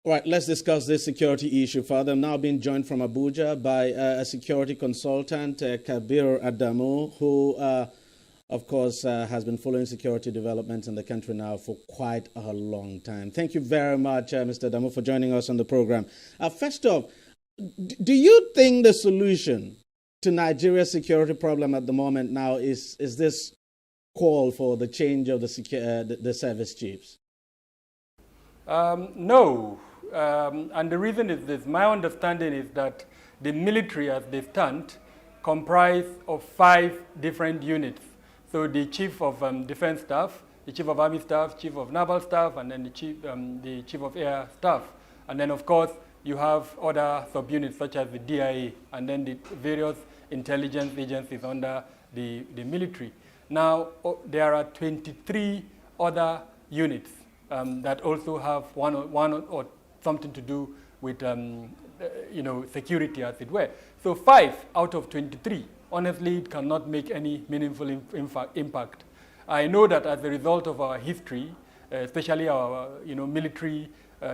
All right, let's discuss this security issue further. I'm now being joined from Abuja by a security consultant, Kabir Adamu, who, of course, has been following security developments in the country now for quite a long time. Thank you very much, Mr. Adamu, for joining us on the program. First off, do you think the solution to Nigeria's security problem at the moment now is this call for the change of the service chiefs? No. And the reason is this. My understanding is that the military, as they stand, comprise of 5 different units. So the Chief of Defense Staff, the Chief of Army Staff, Chief of Naval Staff, and then the Chief of Air Staff. And then, of course, you have other subunits such as the DIA, and then the various intelligence agencies under the military. Now, there are 23 other units that also have one or something to do with security, as it were. So 5 out of 23, honestly, it cannot make any meaningful impact. I know that as a result of our history, especially our military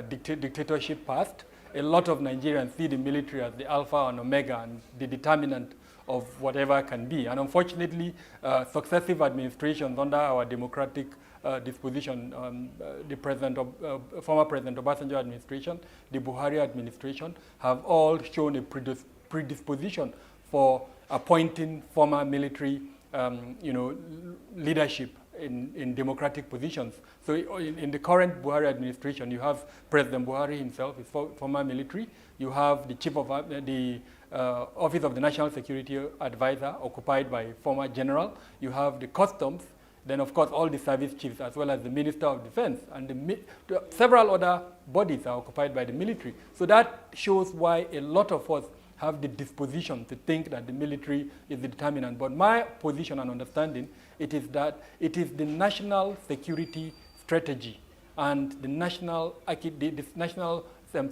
dictatorship past, a lot of Nigerians see the military as the alpha and omega and the determinant of whatever can be. And unfortunately, successive administrations under our democratic disposition, the former President Obasanjo administration, the Buhari administration, have all shown a predisposition for appointing former military leadership in democratic positions. So in the current Buhari administration, you have President Buhari himself, is former military. You have the chief of the Office of the National Security Advisor, occupied by former general. You have the customs. Then, of course, all the service chiefs, as well as the Minister of Defense, and several other bodies are occupied by the military. So that shows why a lot of us have the disposition to think that the military is the determinant. But my position and understanding, it is that it is the national security strategy and the national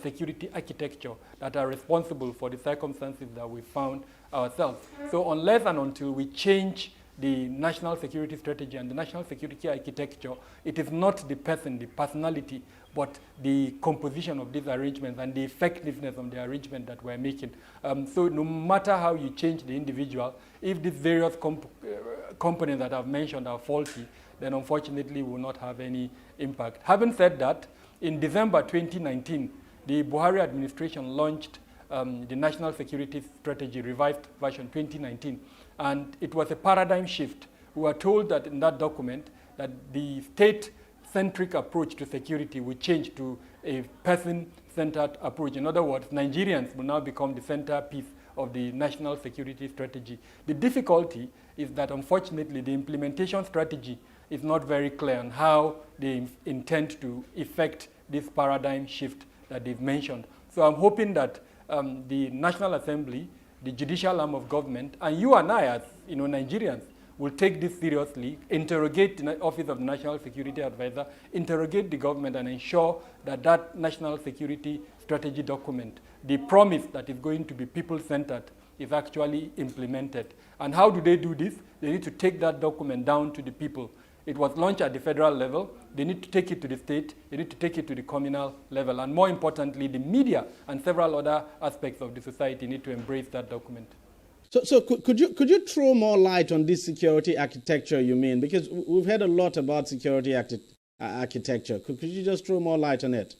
security architecture that are responsible for the circumstances that we found ourselves. So unless and until we change the national security strategy and the national security architecture, it is not the person, the personality, but the composition of these arrangements and the effectiveness of the arrangement that we're making. So no matter how you change the individual, if these various components that I've mentioned are faulty, then unfortunately will not have any impact. Having said that, in December 2019, the Buhari administration launched the National Security Strategy Revised Version 2019. And it was a paradigm shift. We were told that in that document that the state-centric approach to security would change to a person-centered approach. In other words, Nigerians will now become the centerpiece of the national security strategy. The difficulty is that, unfortunately, the implementation strategy is not very clear on how they intend to effect this paradigm shift that they've mentioned. So I'm hoping that the National Assembly, the judicial arm of government, and you and I, as Nigerians, will take this seriously, interrogate the Office of the National Security Advisor, interrogate the government, and ensure that that national security strategy document, the promise that is going to be people-centered, is actually implemented. And how do they do this? They need to take that document down to the people. It was launched at the federal level. They need to take it to the state. They need to take it to the communal level. And more importantly, the media and several other aspects of the society need to embrace that document. So could you throw more light on this security architecture you mean? Because we've heard a lot about security architecture. Could you just throw more light on it?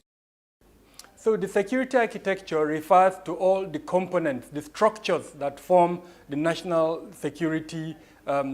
So the security architecture refers to all the components, the structures that form the national security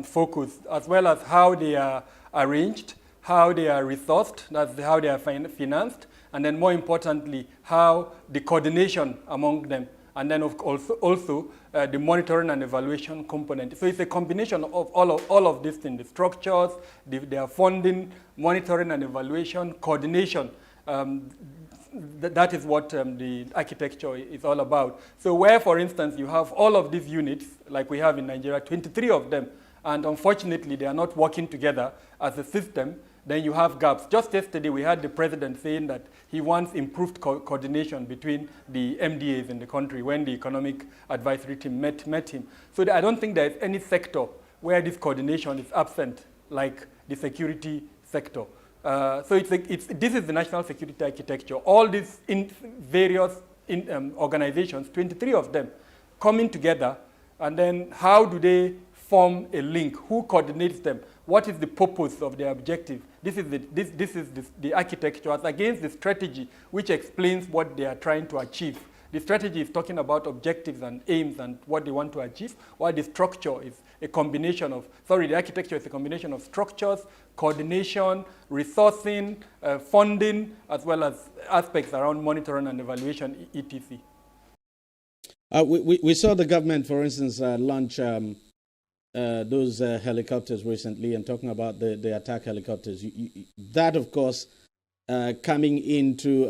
focus, as well as how they are arranged, how they are resourced, that's how they are financed, and then more importantly, how the coordination among them, and then also the monitoring and evaluation component. So it's a combination of all of these things, the structures, their funding, monitoring and evaluation, coordination. That is what the architecture is all about. So where, for instance, you have all of these units, like we have in Nigeria, 23 of them, and unfortunately they are not working together as a system, then you have gaps. Just yesterday we had the president saying that he wants improved coordination between the MDAs in the country when the economic advisory team met him. So I don't think there is any sector where this coordination is absent, like the security sector. So this is the national security architecture. All these various organizations, 23 of them, coming together, and then how do they form a link? Who coordinates them? What is the purpose of their objective? This is the architecture as against the strategy, which explains what they are trying to achieve. The strategy is talking about objectives and aims and what they want to achieve, while the structure is a combination of, the architecture is a combination of structures, coordination, resourcing, funding, as well as aspects around monitoring and evaluation, etc. We saw the government, for instance, launch those helicopters recently, and talking about the attack helicopters. That, of course, coming into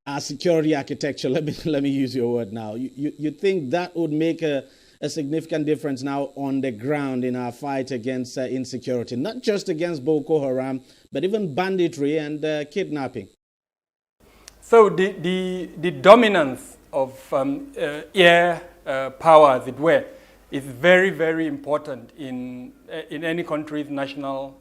our security architecture. Let me use your word now. You think that would make a significant difference now on the ground in our fight against insecurity, not just against Boko Haram, but even banditry and kidnapping? So the dominance of air power, as it were, is very, very important in any country's national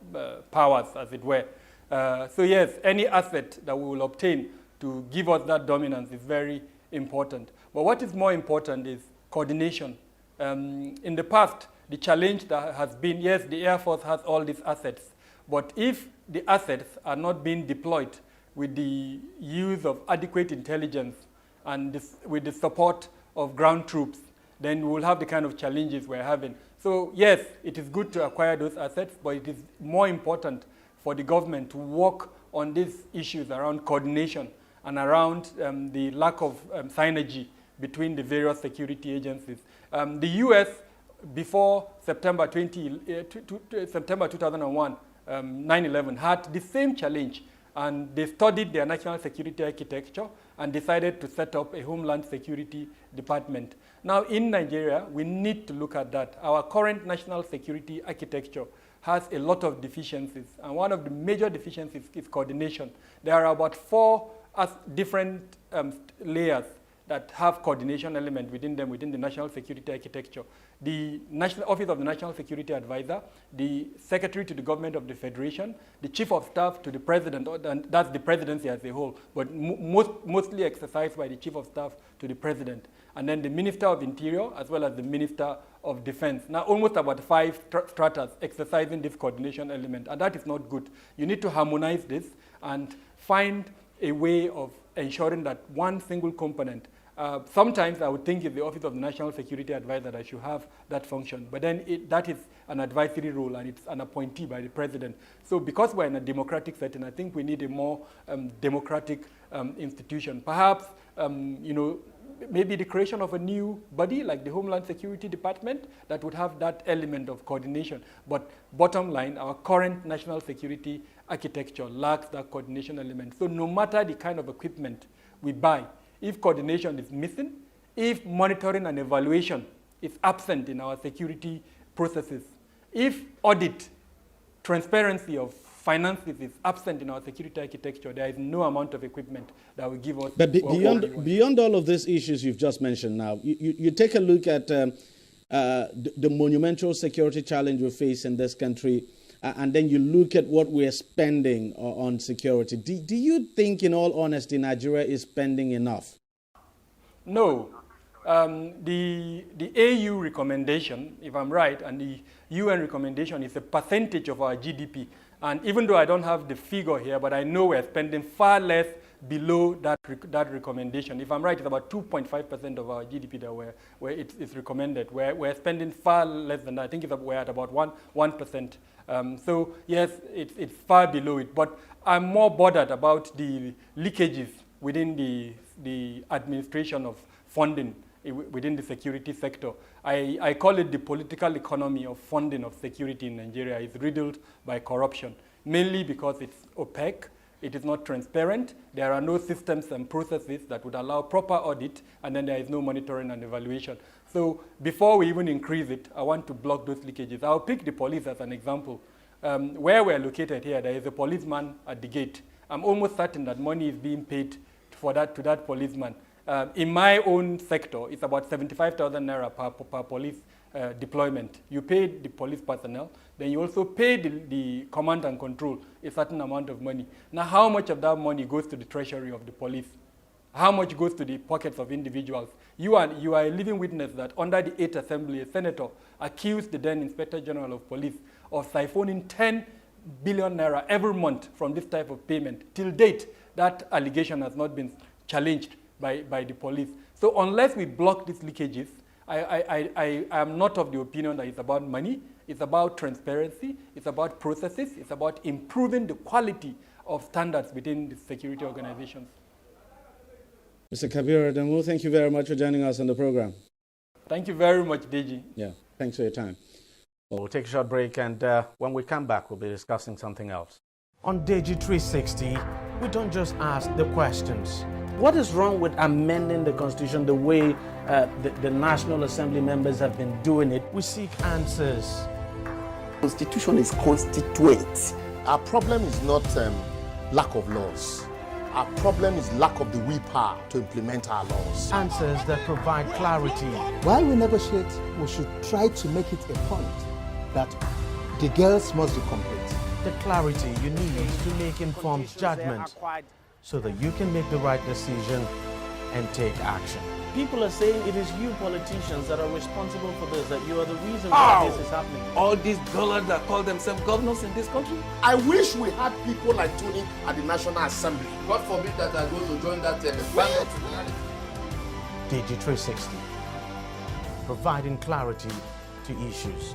powers, as it were. So yes, any asset that we will obtain to give us that dominance is very important. But what is more important is coordination. In the past, the challenge that has been, yes, the Air Force has all these assets, but if the assets are not being deployed with the use of adequate intelligence and with the support of ground troops, then we will have the kind of challenges we're having. So yes, it is good to acquire those assets, but it is more important for the government to work on these issues around coordination and around the lack of synergy between the various security agencies. The US, before September 2001, 9/11, had the same challenge, and they studied their national security architecture and decided to set up a Homeland Security Department. Now, in Nigeria, we need to look at that. Our current national security architecture has a lot of deficiencies, and one of the major deficiencies is coordination. There are about 4 different layers that have coordination element within them, within the national security architecture. The National Office of the National Security Advisor, the Secretary to the Government of the Federation, the Chief of Staff to the President, and that's the presidency as a whole, but mostly exercised by the Chief of Staff to the President, and then the Minister of Interior, as well as the Minister of Defense. Now, almost about 5 stratas exercising this coordination element, and that is not good. You need to harmonize this and find a way of ensuring that one single component. Sometimes I would think it's the Office of the National Security Advisor that should have that function, but then that is an advisory role and it's an appointee by the president. So because we're in a democratic setting, I think we need a more democratic institution. Perhaps, maybe the creation of a new body like the Homeland Security Department that would have that element of coordination. But bottom line, our current national security architecture lacks that coordination element. So no matter the kind of equipment we buy, if coordination is missing, if monitoring and evaluation is absent in our security processes, if audit, transparency of finances is absent in our security architecture, there is no amount of equipment that will give us. But beyond all of these issues you've just mentioned now, you take a look at the monumental security challenge we face in this country, and then you look at what we're spending on security. Do you think, in all honesty, Nigeria is spending enough? No. The AU recommendation, if I'm right, and the UN recommendation is a percentage of our GDP. And even though I don't have the figure here, but I know we're spending far less below that recommendation. If I'm right, it's about 2.5% of our GDP that where it's recommended. We're spending far less than that. I think we're at about 1%. So yes, it's far below it. But I'm more bothered about the leakages within the administration of funding within the security sector. I call it the political economy of funding of security in Nigeria. It's riddled by corruption, mainly because it's opaque, it is not transparent, there are no systems and processes that would allow proper audit, and then there is no monitoring and evaluation. So before we even increase it, I want to block those leakages. I'll pick the police as an example. Where we're located here, there is a policeman at the gate. I'm almost certain that money is being paid to that policeman. In my own sector, it's about 75,000 naira per police deployment. You pay the police personnel, then you also pay the command and control a certain amount of money. Now, how much of that money goes to the treasury of the police? How much goes to the pockets of individuals? You are a living witness that under the 8th Assembly, a senator accused the then Inspector General of Police of siphoning 10 billion naira every month from this type of payment. Till date, that allegation has not been challenged by the police. So unless we block these leakages, I am not of the opinion that it's about money. It's about transparency. It's about processes. It's about improving the quality of standards within the security organizations. Mr. Kabir Adamu, thank you very much for joining us on the program. Thank you very much, DEJI. Yeah, thanks for your time. Well, we'll take a short break, and when we come back, we'll be discussing something else. On DEJI 360, we don't just ask the questions. What is wrong with amending the Constitution the way the National Assembly members have been doing it? We seek answers. Constitution is constituent. Our problem is not lack of laws. Our problem is lack of the willpower to implement our laws. Answers that provide clarity. While we negotiate, we should try to make it a point that the girls must be complete. The clarity you need to make informed judgment so that you can make the right decision and take action. People are saying it is you politicians that are responsible for this, that you are the reason why this is happening. All these dollars that call themselves governors in this country? I wish we had people like Tony at the National Assembly. God forbid that I go to join that band. DEJI 360, providing clarity to issues.